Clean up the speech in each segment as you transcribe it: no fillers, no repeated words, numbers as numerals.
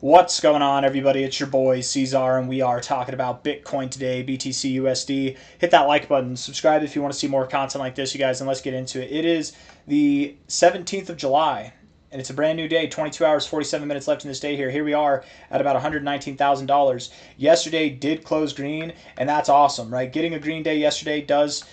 What's going on, everybody? It's your boy C-Zar, and we are talking about Bitcoin today, BTC USD. Hit that like button, subscribe if you want to see more content like this, you guys, and let's get into it. It is the 17th of July, and it's a brand new day, 22 hours, 47 minutes left in this day here. Here we are at about $119,000. Yesterday did close green, and that's awesome, right? Getting a green day yesterday does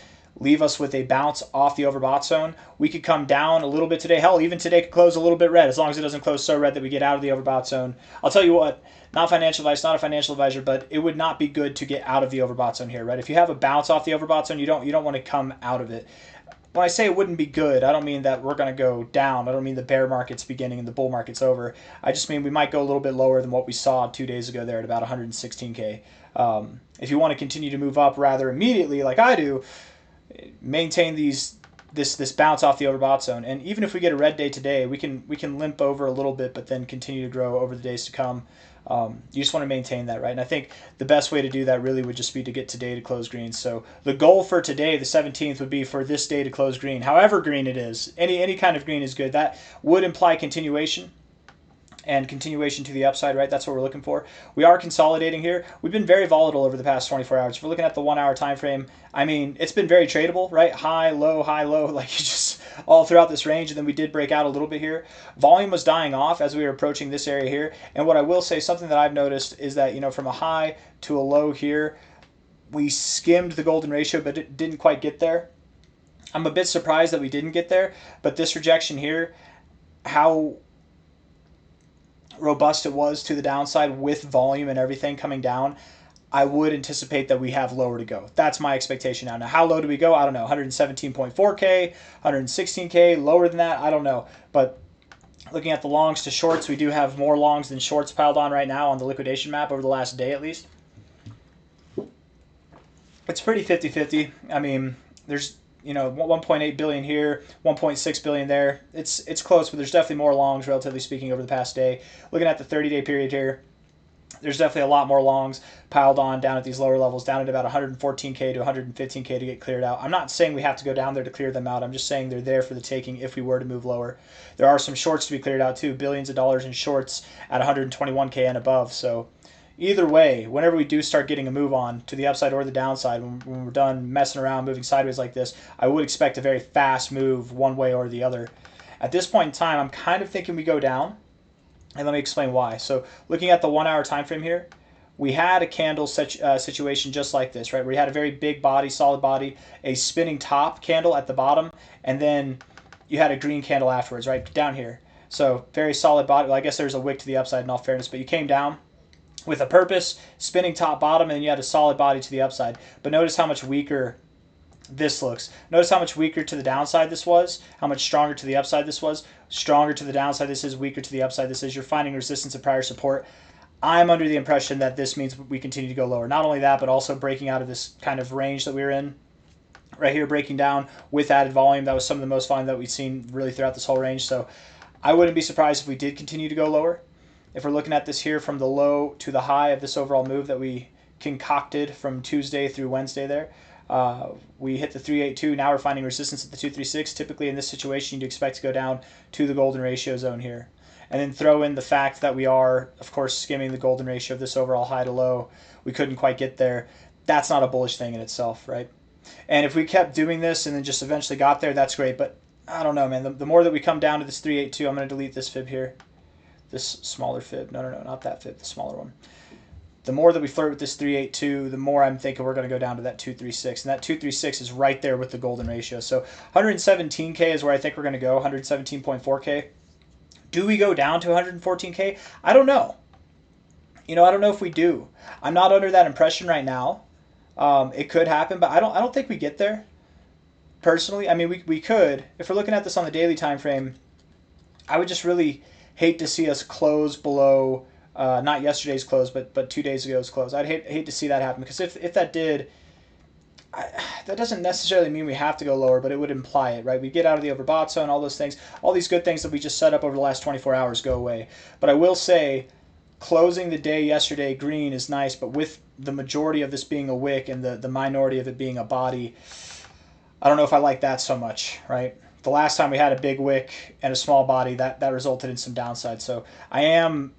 leave us with a bounce off the overbought zone. We could come down a little bit today. Hell, even today could close a little bit red, as long as it doesn't close so red that we get out of the overbought zone. I'll tell you what, not financial advice, not a financial advisor, but it would not be good to get out of the overbought zone here, right? If you have a bounce off the overbought zone, you don't want to come out of it. When I say it wouldn't be good, I don't mean that we're going to go down. I don't mean the bear market's beginning and the bull market's over. I just mean we might go a little bit lower than what we saw 2 days ago there at about 116K. If you want to continue to move up rather immediately like I do, maintain this bounce off the overbought zone, and even if we get a red day today, we can limp over a little bit, but then continue to grow over the days to come. You just want to maintain that, right? And I think the best way to do that really would just be to get today to close green. So the goal for today, the 17th, would be for this day to close green. However green it is, any kind of green is good. That would imply continuation. And continuation to the upside, right? That's what we're looking for. We are consolidating here. We've been very volatile over the past 24 hours. If we're looking at the 1 hour time frame, I mean, it's been very tradable, right? High, low, like just all throughout this range. And then we did break out a little bit here. Volume was dying off as we were approaching this area here. And what I will say, something that I've noticed is that, from a high to a low here, we skimmed the golden ratio, but it didn't quite get there. I'm a bit surprised that we didn't get there, but this rejection here, how robust it was to the downside with volume and everything coming down, I would anticipate that we have lower to go. That's my expectation now. Now, how low do we go? I don't know. 117.4K, 116K, lower than that? I don't know. But looking at the longs to shorts, we do have more longs than shorts piled on right now on the liquidation map over the last day at least. It's pretty 50-50. I mean, there's 1.8 billion here, 1.6 billion there. It's close, but there's definitely more longs, relatively speaking, over the past day. Looking at the 30-day period here, there's definitely a lot more longs piled on down at these lower levels, down at about 114K to 115K to get cleared out. I'm not saying we have to go down there to clear them out. I'm just saying they're there for the taking if we were to move lower. There are some shorts to be cleared out too, billions of dollars in shorts at 121K and above. So either way, whenever we do start getting a move on to the upside or the downside, when we're done messing around, moving sideways like this, I would expect a very fast move one way or the other. At this point in time, I'm kind of thinking we go down, and let me explain why. So looking at the 1 hour time frame here, we had a candle situation just like this, right? We had a very big body, solid body, a spinning top candle at the bottom, and then you had a green candle afterwards, right, down here. So very solid body. Well, I guess there's a wick to the upside in all fairness, but you came down with a purpose, spinning top bottom, and then you had a solid body to the upside. But notice how much weaker this looks. Notice how much weaker to the downside this was, how much stronger to the upside this was. Stronger to the downside this is, weaker to the upside this is. You're finding resistance at prior support. I'm under the impression that this means we continue to go lower. Not only that, but also breaking out of this kind of range that we were in. Right here, breaking down with added volume. That was some of the most volume that we've seen really throughout this whole range. So I wouldn't be surprised if we did continue to go lower. If we're looking at this here from the low to the high of this overall move that we concocted from Tuesday through Wednesday there, we hit the 382. Now we're finding resistance at the 236. Typically in this situation, you'd expect to go down to the golden ratio zone here. And then throw in the fact that we are, of course, skimming the golden ratio of this overall high to low. We couldn't quite get there. That's not a bullish thing in itself, right? And if we kept doing this and then just eventually got there, that's great. But I don't know, man. The more that we come down to this 382, I'm going to delete this fib here. This smaller fib. No, not that fib, the smaller one. The more that we flirt with this 382, the more I'm thinking we're going to go down to that 236. And that 236 is right there with the golden ratio. So 117K is where I think we're going to go, 117.4K. Do we go down to 114K? I don't know. I don't know if we do. I'm not under that impression right now. It could happen, but I don't think we get there. Personally, I mean, we could. If we're looking at this on the daily time frame, I would just really hate to see us close below, not yesterday's close, but 2 days ago's close. I'd hate to see that happen, because if that did, that doesn't necessarily mean we have to go lower, but it would imply it, right? We get out of the overbought zone, all those things, all these good things that we just set up over the last 24 hours go away. But I will say, closing the day yesterday green is nice, but with the majority of this being a wick and the minority of it being a body, I don't know if I like that so much, right? The last time we had a big wick and a small body, that resulted in some downside. So I am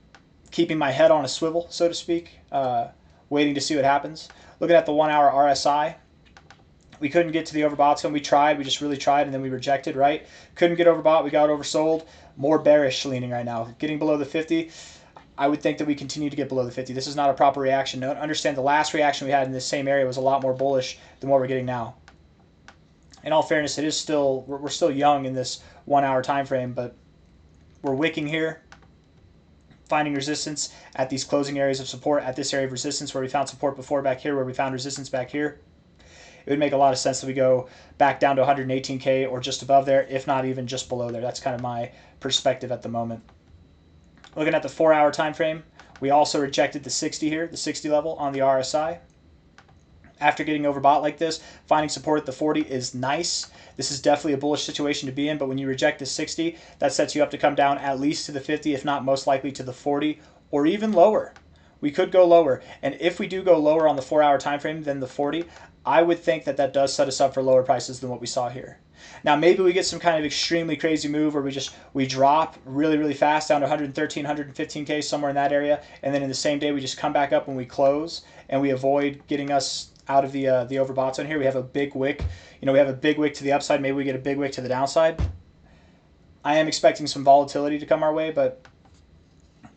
keeping my head on a swivel, so to speak, waiting to see what happens. Looking at the 1 hour RSI, we couldn't get to the overbought zone. We tried, we just really tried, and then we rejected, right? Couldn't get overbought, we got oversold. More bearish leaning right now. Getting below the 50, I would think that we continue to get below the 50. This is not a proper reaction. Understand the last reaction we had in this same area was a lot more bullish than what we're getting now. In all fairness, it is still, we're still young in this 1 hour time frame, but we're wicking here, finding resistance at these closing areas of support, at this area of resistance where we found support before, back here where we found resistance back here. It would make a lot of sense that we go back down to 118K or just above there, if not even just below there. That's kind of my perspective at the moment. Looking at the 4 hour time frame, we also rejected the 60 here, the 60 level on the RSI. After getting overbought like this, finding support at the 40 is nice. This is definitely a bullish situation to be in, but when you reject the 60, that sets you up to come down at least to the 50, if not most likely to the 40, or even lower. We could go lower, and if we do go lower on the 4 hour time frame than the 40, I would think that that does set us up for lower prices than what we saw here. Now maybe we get some kind of extremely crazy move where we drop really fast down to 113, 115K, somewhere in that area, and then in the same day we just come back up when we close and we avoid getting us out of the overbought zone here. We have a big wick. We have a big wick to the upside. Maybe we get a big wick to the downside. I am expecting some volatility to come our way, but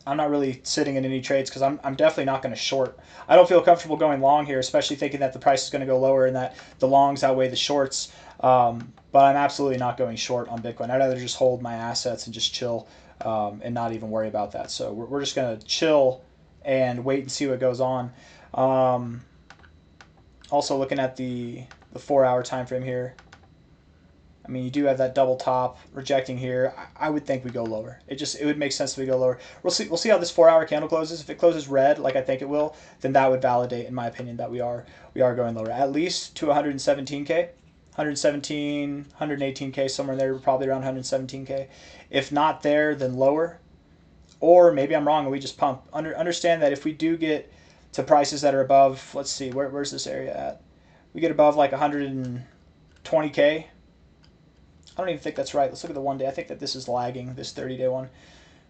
I'm not really sitting in any trades because I'm definitely not going to short. I don't feel comfortable going long here, especially thinking that the price is going to go lower and that the longs outweigh the shorts. But I'm absolutely not going short on Bitcoin. I'd rather just hold my assets and just chill and not even worry about that. So we're just going to chill and wait and see what goes on. Also looking at the 4 hour time frame here. I mean, you do have that double top rejecting here. I would think we go lower. It would make sense if we go lower. We'll see how this 4 hour candle closes. If it closes red, like I think it will, then that would validate, in my opinion, that we are going lower. At least to 117K, 117, 118K, somewhere in there, probably around 117K. If not there, then lower. Or maybe I'm wrong and we just pump. Understand that if we do get to prices that are above, let's see, where's this area at? We get above like 120K. I don't even think that's right. Let's look at the 1 day. I think that this is lagging, this 30-day one.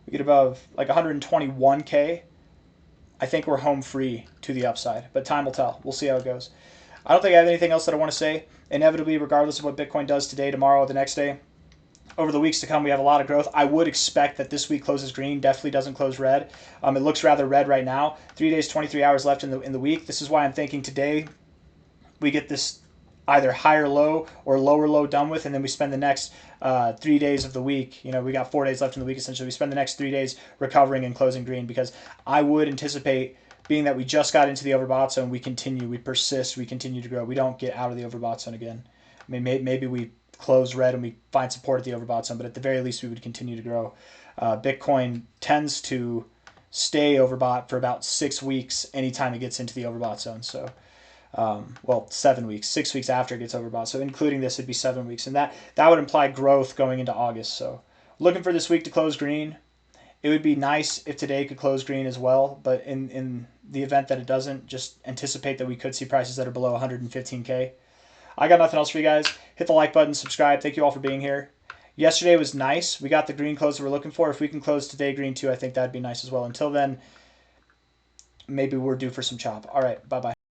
We get above like 121K. I think we're home free to the upside, but time will tell. We'll see how it goes. I don't think I have anything else that I want to say. Inevitably, regardless of what Bitcoin does today, tomorrow, the next day, over the weeks to come, we have a lot of growth. I would expect that this week closes green, definitely doesn't close red. It looks rather red right now. 3 days, 23 hours left in the week. This is why I'm thinking today we get this either higher low or lower low done with, and then we spend the next 3 days of the week. We got 4 days left in the week, essentially. We spend the next 3 days recovering and closing green, because I would anticipate, being that we just got into the overbought zone, we persist, we continue to grow. We don't get out of the overbought zone again. I mean, maybe we close red and we find support at the overbought zone, but at the very least we would continue to grow. Bitcoin tends to stay overbought for about 6 weeks anytime it gets into the overbought zone. So 7 weeks, 6 weeks after it gets overbought. So including this, it'd be 7 weeks. And that would imply growth going into August. So looking for this week to close green. It would be nice if today could close green as well. But in the event that it doesn't, just anticipate that we could see prices that are below 115K. I got nothing else for you guys. Hit the like button, subscribe. Thank you all for being here. Yesterday was nice. We got the green close that we're looking for. If we can close today green too, I think that'd be nice as well. Until then, maybe we're due for some chop. All right, bye-bye.